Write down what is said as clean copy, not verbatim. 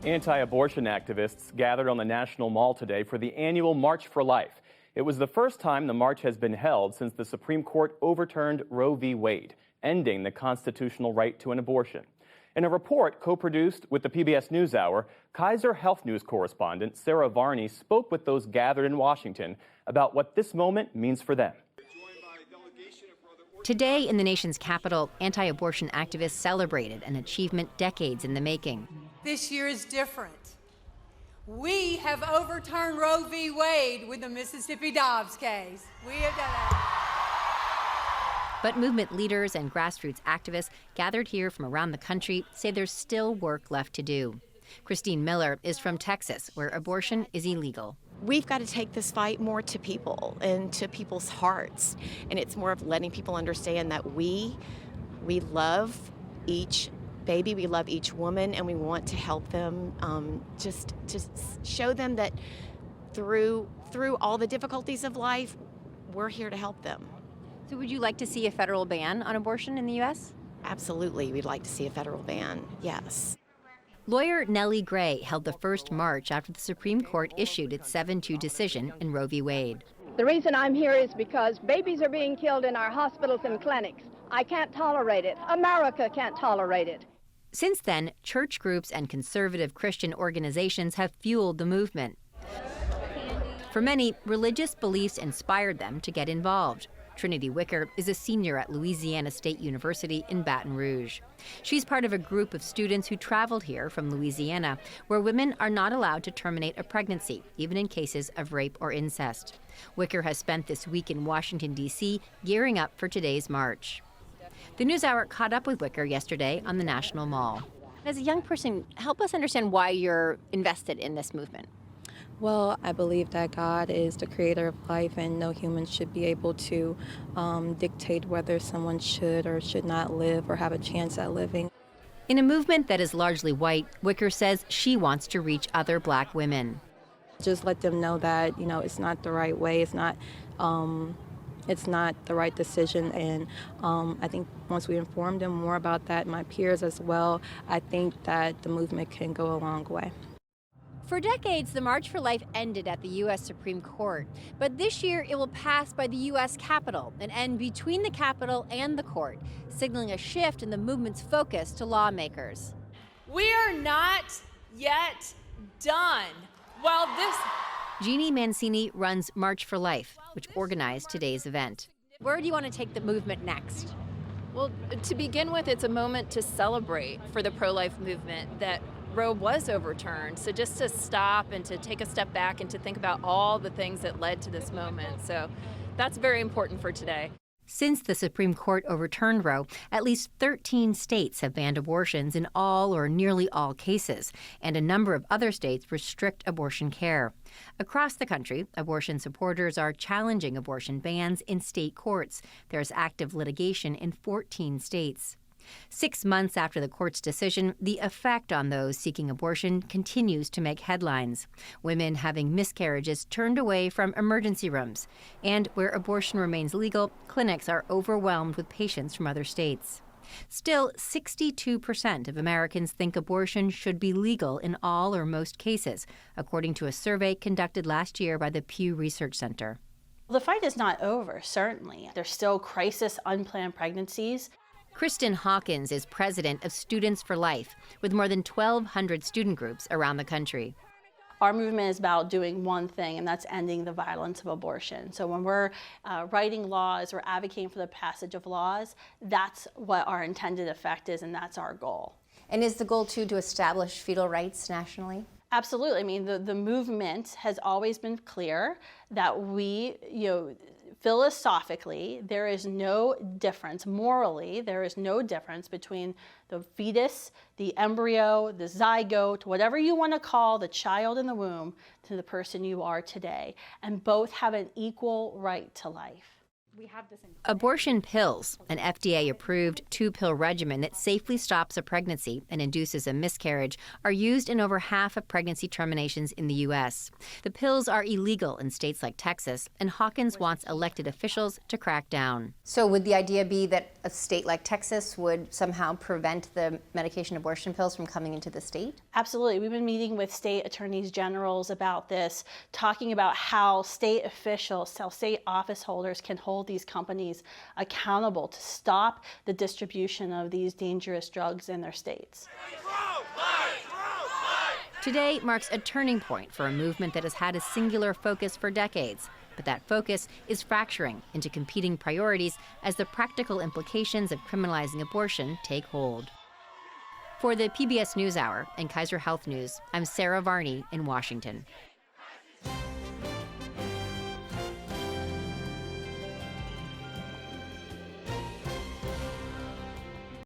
Anti-abortion activists gathered on the National Mall today for the annual March for Life. It was the first time the march has been held since the Supreme Court overturned Roe v. Wade, ending the constitutional right to an abortion. In a report co-produced with the PBS NewsHour, Kaiser Health News correspondent Sarah Varney spoke with those gathered in Washington about what this moment means for them. Today in the nation's capital, anti-abortion activists celebrated an achievement decades in the making. This year is different. We have overturned Roe v. Wade with the Mississippi Dobbs case. We have done that. But movement leaders and grassroots activists gathered here from around the country say there's still work left to do. Christine Miller is from Texas, where abortion is illegal. We've got to take this fight more to people and to people's hearts. And it's more of letting people understand that we love each baby, we love each woman, and we want to help them, just show them that through all the difficulties of life, we're here to help them. So would you like to see a federal ban on abortion in the U.S.? Absolutely, we'd like to see a federal ban, yes. Lawyer Nellie Gray held the first march after the Supreme Court issued its 7-2 decision in Roe v. Wade. The reason I'm here is because babies are being killed in our hospitals and clinics. I can't tolerate it. America can't tolerate it. Since then, church groups and conservative Christian organizations have fueled the movement. For many, religious beliefs inspired them to get involved. Trinity Wicker is a senior at Louisiana State University in Baton Rouge. She's part of a group of students who traveled here from Louisiana, where women are not allowed to terminate a pregnancy, even in cases of rape or incest. Wicker has spent this week in Washington, D.C., gearing up for today's march. The NewsHour caught up with Wicker yesterday on the National Mall. As a young person, help us understand why you're invested in this movement. Well, I believe that God is the creator of life and no human should be able to dictate whether someone should or should not live or have a chance at living. In a movement that is largely white, Wicker says she wants to reach other black women. Just let them know that, it's not the right way, it's not the right decision, and I think once we inform them more about that, my peers as well, I think that the movement can go a long way. For decades, the March for Life ended at the U.S. Supreme Court, but this year it will pass by the U.S. Capitol and end between the Capitol and the court, signaling a shift in the movement's focus to lawmakers. We are not yet done. Jeannie Mancini runs March for Life, which organized today's event. Where do you want to take the movement next? Well, to begin with, it's a moment to celebrate for the pro-life movement that Roe was overturned. So just to stop and to take a step back and to think about all the things that led to this moment. So that's very important for today. Since the Supreme Court overturned Roe, at least 13 states have banned abortions in all or nearly all cases, and a number of other states restrict abortion care. Across the country, abortion supporters are challenging abortion bans in state courts. There's active litigation in 14 states. 6 months after the court's decision, the effect on those seeking abortion continues to make headlines. Women having miscarriages turned away from emergency rooms. And where abortion remains legal, clinics are overwhelmed with patients from other states. Still, 62% of Americans think abortion should be legal in all or most cases, according to a survey conducted last year by the Pew Research Center. The fight is not over, certainly. There's still crisis unplanned pregnancies. Kristen Hawkins is president of Students for Life, with more than 1,200 student groups around the country. Our movement is about doing one thing, and that's ending the violence of abortion. So when we're writing laws or advocating for the passage of laws, that's what our intended effect is, and that's our goal. And is the goal, too, to establish fetal rights nationally? Absolutely. I mean, the movement has always been clear that we, philosophically, there is no difference, morally, there is no difference between the fetus, the embryo, the zygote, whatever you want to call the child in the womb, to the person you are today. And both have an equal right to life. Abortion pills, an FDA-approved 2-pill regimen that safely stops a pregnancy and induces a miscarriage, are used in over half of pregnancy terminations in the U.S. The pills are illegal in states like Texas, and Hawkins wants elected officials to crack down. So would the idea be that a state like Texas would somehow prevent the medication abortion pills from coming into the state? Absolutely. We've been meeting with state attorneys generals about this, talking about how state officials, how state office holders can hold these companies accountable to stop the distribution of these dangerous drugs in their states. Today marks a turning point for a movement that has had a singular focus for decades. But that focus is fracturing into competing priorities as the practical implications of criminalizing abortion take hold. For the PBS NewsHour and Kaiser Health News, I'm Sarah Varney in Washington.